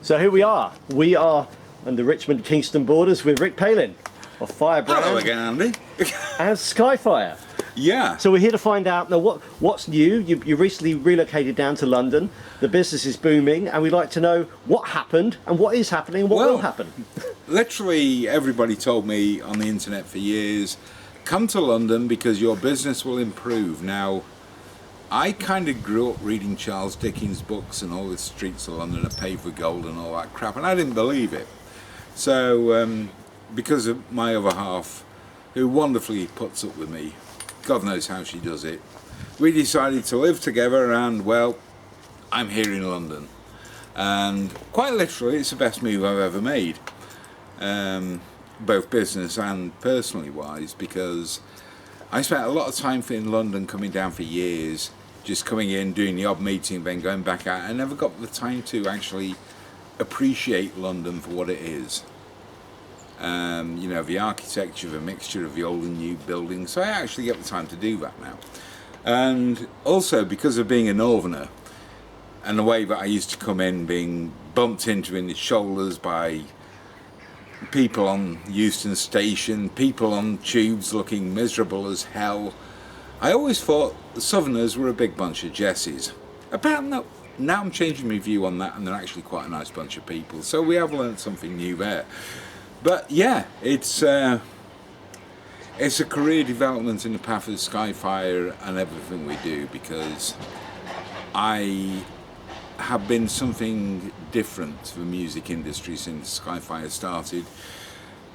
So here we are. We are on the Richmond-Kingston borders with Rick PALIN of Firebrand. Hello again, Andy. And Skyfire. Yeah. So we're here to find out now what's new. You recently relocated down to London. The business is booming, and we'd like to know what happened and what is happening and what will happen. Literally everybody told me on the internet for years, come to London because your business will improve. Now, I kind of grew up reading Charles Dickens books and all the streets of London are paved with gold and all that crap, and I didn't believe it. So, because of my other half, who wonderfully puts up with me, God knows how she does it, we decided to live together, and well, I'm here in London. And quite literally, it's the best move I've ever made, both business and personally wise, because I spent a lot of time in London coming down for years, just coming in, doing the odd meeting, then going back out. I never got the time to actually appreciate London for what it is. You know, the architecture, the mixture of the old and new buildings. So I actually get the time to do that now. And also because of being a northerner, and the way that I used to come in, being bumped into in the shoulders by people on Euston Station, people on tubes looking miserable as hell, I always thought the Southerners were a big bunch of Jessies. Apparently, now I'm changing my view on that, and they're actually quite a nice bunch of people. So we have learned something new there. But yeah, it's a career development in the path of Skyfire and everything we do, because I have been something different to the music industry since Skyfire started,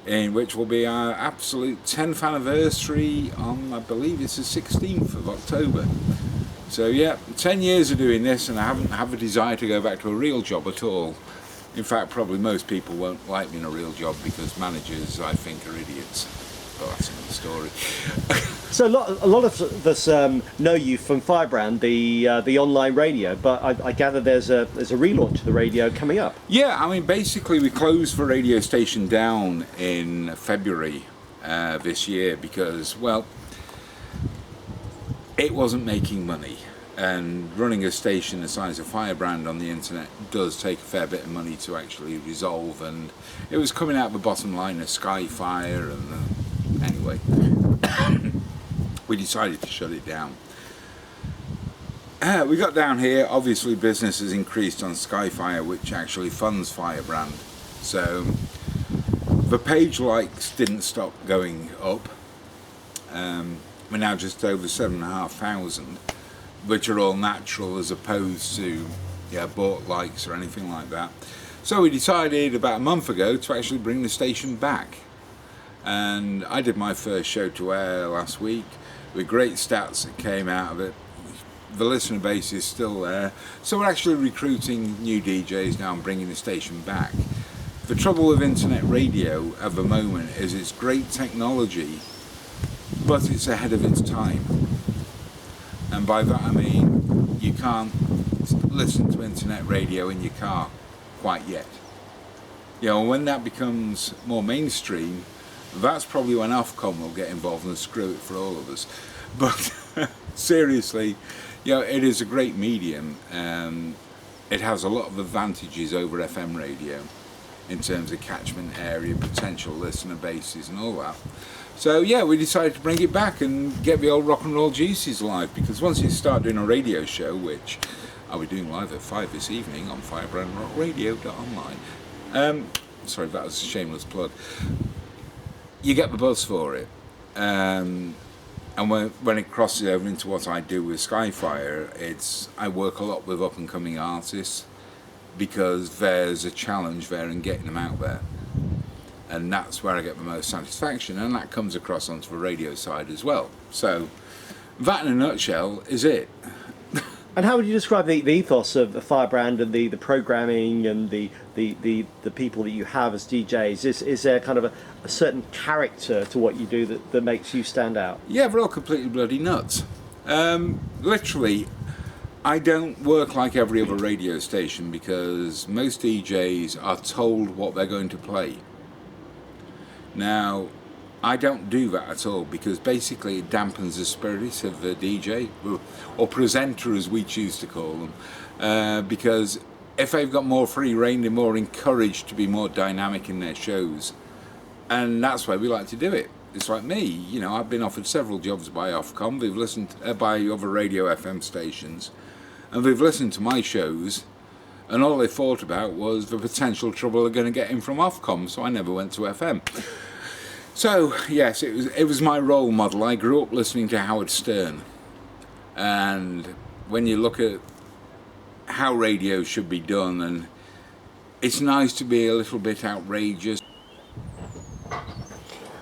in which will be our absolute 10th anniversary on, I believe it's the 16th of October. So yeah, 10 years of doing this, and I haven't had a desire to go back to a real job at all. In fact, probably most people won't like me in a real job because managers, I think, are idiots. But that's another story. So a lot of us know you from Firebrand, the online radio, but I gather there's a relaunch of the radio coming up. Yeah, I mean, basically we closed the radio station down in February this year because, well, it wasn't making money. And running a station the size of Firebrand on the internet does take a fair bit of money to actually resolve, and it was coming out the bottom line of Skyfire, and anyway, we decided to shut it down. We got down here, obviously business has increased on Skyfire, which actually funds Firebrand, so the page likes didn't stop going up. We're now just over 7,500, which are all natural as opposed to bought likes or anything like that. So we decided about a month ago to actually bring the station back, and I did my first show to air last week with great stats that came out of it. The listener base is still there, so we're actually recruiting new DJs now and bringing the station back. The trouble with internet radio at the moment is it's great technology, but it's ahead of its time. And by that I mean you can't listen to internet radio in your car quite yet. You know, when that becomes more mainstream, that's probably when Ofcom will get involved and screw it for all of us. But seriously, you know, it is a great medium, and it has a lot of advantages over FM radio in terms of catchment area, potential listener bases and all that. So yeah, we decided to bring it back and get the old rock and roll juices live, because once you start doing a radio show, which I'll be doing live at 5 this evening on firebrandrockradio.online. Sorry, that was a shameless plug. You get the buzz for it. And when it crosses over into what I do with Skyfire, I work a lot with up and coming artists, because there's a challenge there in getting them out there. And that's where I get the most satisfaction, and that comes across onto the radio side as well. So that in a nutshell is it. And how would you describe the ethos of the Firebrand and the programming and the people that you have as DJs? Is there kind of a certain character to what you do that makes you stand out? Yeah, we're all completely bloody nuts. Literally, I don't work like every other radio station, because most DJs are told what they're going to play. Now, I don't do that at all, because basically it dampens the spirit of the DJ, or presenter as we choose to call them, because if they've got more free rein, they're more encouraged to be more dynamic in their shows. And that's why we like to do it. It's like me, you know, I've been offered several jobs by Ofcom. We've listened by other radio FM stations, and we've listened to my shows, and all they thought about was the potential trouble they're going to get in from Ofcom. So I never went to FM. So yes, it was my role model. I grew up listening to Howard Stern, and when you look at how radio should be done, and it's nice to be a little bit outrageous.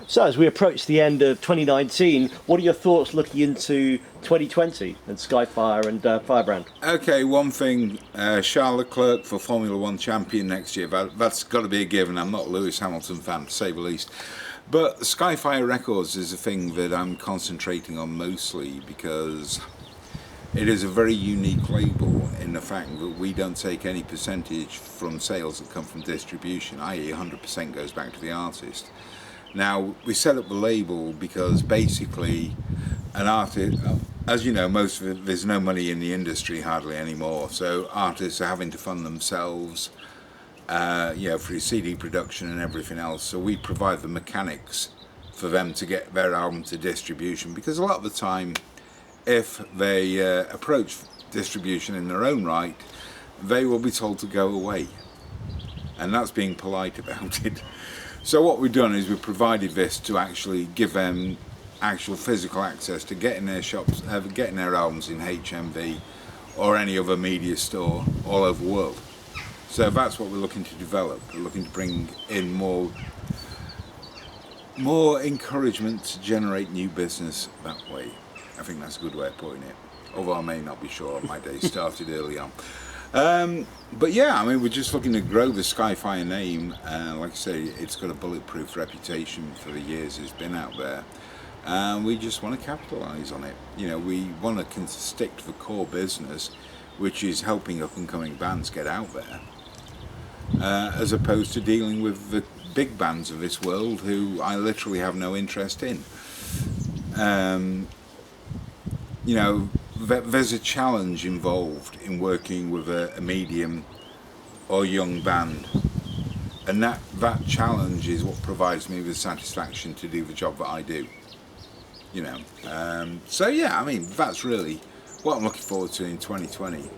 So as we approach the end of 2019, what are your thoughts looking into 2020 and Skyfire and Firebrand? Okay, one thing, Charles Leclerc for Formula One champion next year, that's got to be a given. I'm not a Lewis Hamilton fan, to say the least. But Skyfire Records is a thing that I'm concentrating on mostly because it is a very unique label in the fact that we don't take any percentage from sales that come from distribution, i.e. 100% goes back to the artist. Now, we set up the label because basically an artist, as you know, most of it, there's no money in the industry hardly anymore, so artists are having to fund themselves, you know, for CD production and everything else. So we provide the mechanics for them to get their album to distribution, because a lot of the time, if they approach distribution in their own right, they will be told to go away, and that's being polite about it. So what we've done is we've provided this to actually give them actual physical access to getting their shops, getting their albums in HMV or any other media store all over the world. So that's what we're looking to develop. We're looking to bring in more encouragement to generate new business that way. I think that's a good way of putting it, although I may not be sure. My day started early on. But yeah, I mean, we're just looking to grow the Skyfire name. Like I say, it's got a bulletproof reputation for the years it's been out there. And we just want to capitalise on it. You know, we want to stick to the core business, which is helping up and coming bands get out there, as opposed to dealing with the big bands of this world who I literally have no interest in. You know, there's a challenge involved in working with a medium or young band, and that challenge is what provides me with satisfaction to do the job that I do, you know. So yeah, I mean, that's really what I'm looking forward to in 2020,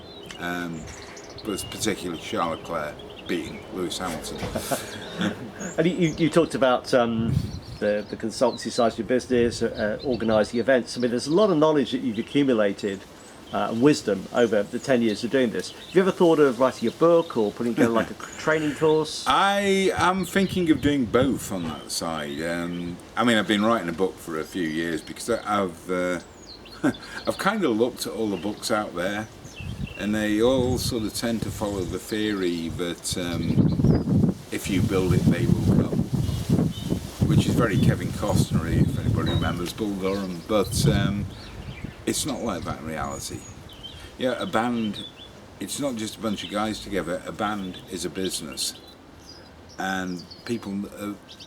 but particularly Charles Leclerc beating Lewis Hamilton. And you talked about the consultancy side of your business, organising events. I mean, there's a lot of knowledge that you've accumulated and wisdom over the 10 years of doing this. Have you ever thought of writing a book or putting together like a training course? I am thinking of doing both on that side. I mean, I've been writing a book for a few years because I've kind of looked at all the books out there, and they all sort of tend to follow the theory that if you build it, they will come, which is very Kevin Costner, if anybody remembers Bull Durham, but it's not like that in reality. Yeah, a band, it's not just a bunch of guys together. A band is a business, and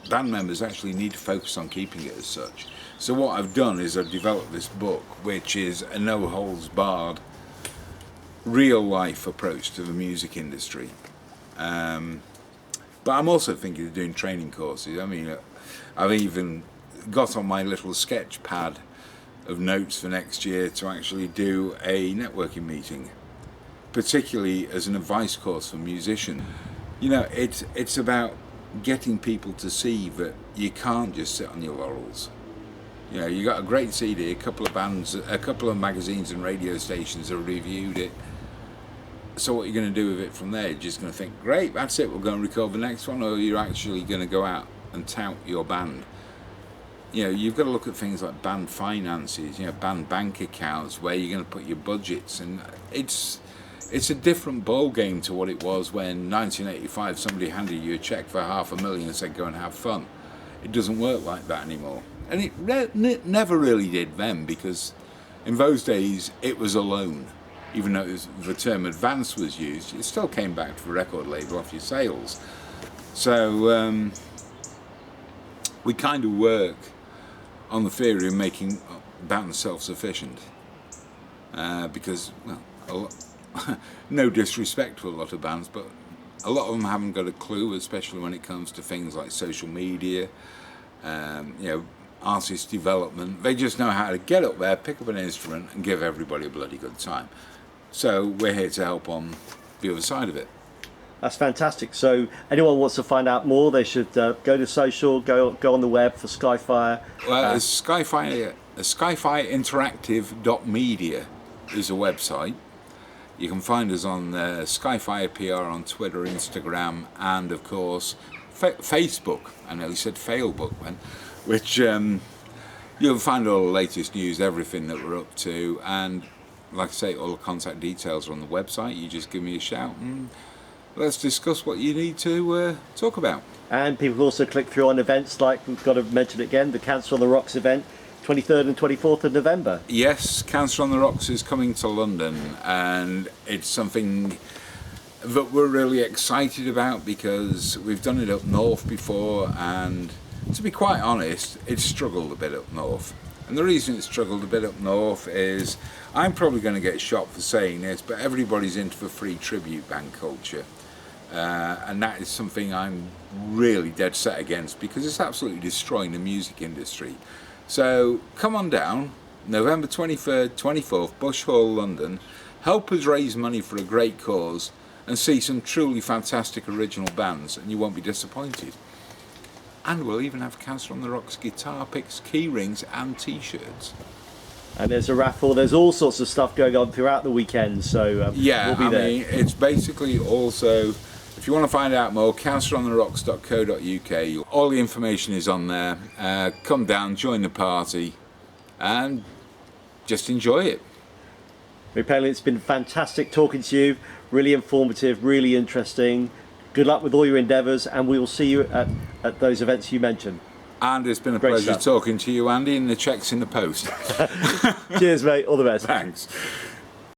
band members actually need to focus on keeping it as such. So what I've done is I've developed this book, which is a no-holds-barred, real-life approach to the music industry. But I'm also thinking of doing training courses. I mean, I've even got on my little sketch pad of notes for next year to actually do a networking meeting, particularly as an advice course for musicians. You know, it's about getting people to see that you can't just sit on your laurels. You know, you got a great CD, a couple of magazines and radio stations have reviewed it. So what are you going to do with it from there? You're just going to think, great, that's it, we're going to record the next one, or you're actually going to go out and tout your band? You know, you've got to look at things like band finances, you know, band bank accounts, where you're going to put your budgets, and it's a different ball game to what it was when 1985 somebody handed you a check for $500,000 and said go and have fun. It doesn't work like that anymore, and it never really did then, because in those days it was a loan. Even though the term advance was used, it still came back to the record label off your sales. So we kind of work on the theory of making bands self-sufficient, because, well, no disrespect to a lot of bands, but a lot of them haven't got a clue, especially when it comes to things like social media, artist development. They just know how to get up there, pick up an instrument, and give everybody a bloody good time. So we're here to help on the other side of it. That's fantastic. So anyone wants to find out more, they should go to social, go on the web for Skyfire. Well, it's Skyfire Interactive.media is a website. You can find us on Skyfire PR on Twitter, Instagram, and of course Facebook. I know you said Failbook then, which you'll find all the latest news, everything that we're up to, and like I say, all the contact details are on the website. You just give me a shout and let's discuss what you need to talk about. And people can also click through on events like, we've got to mention it again, the Cancer on the Rocks event, 23rd and 24th of November. Yes, Cancer on the Rocks is coming to London, and it's something that we're really excited about because we've done it up north before, and to be quite honest, it's struggled a bit up north. And the reason it's struggled a bit up north is, I'm probably going to get shot for saying this, but everybody's into the free tribute band culture. And that is something I'm really dead set against because it's absolutely destroying the music industry. So come on down, November 23rd, 24th, Bush Hall, London. Help us raise money for a great cause and see some truly fantastic original bands, and you won't be disappointed. And we'll even have Cancer on the Rocks guitar picks, key rings and t-shirts. And there's a raffle, there's all sorts of stuff going on throughout the weekend, so yeah, we'll be there. I mean, it's basically also, if you want to find out more, cancerontherocks.co.uk, all the information is on there. Come down, join the party, and just enjoy it. PALIN, it's been fantastic talking to you, really informative, really interesting. Good luck with all your endeavours, and we will see you at those events you mentioned. And it's been a Great pleasure stuff. talking to you, Andy, and the check's in the post. Cheers, mate. All the best. Thanks.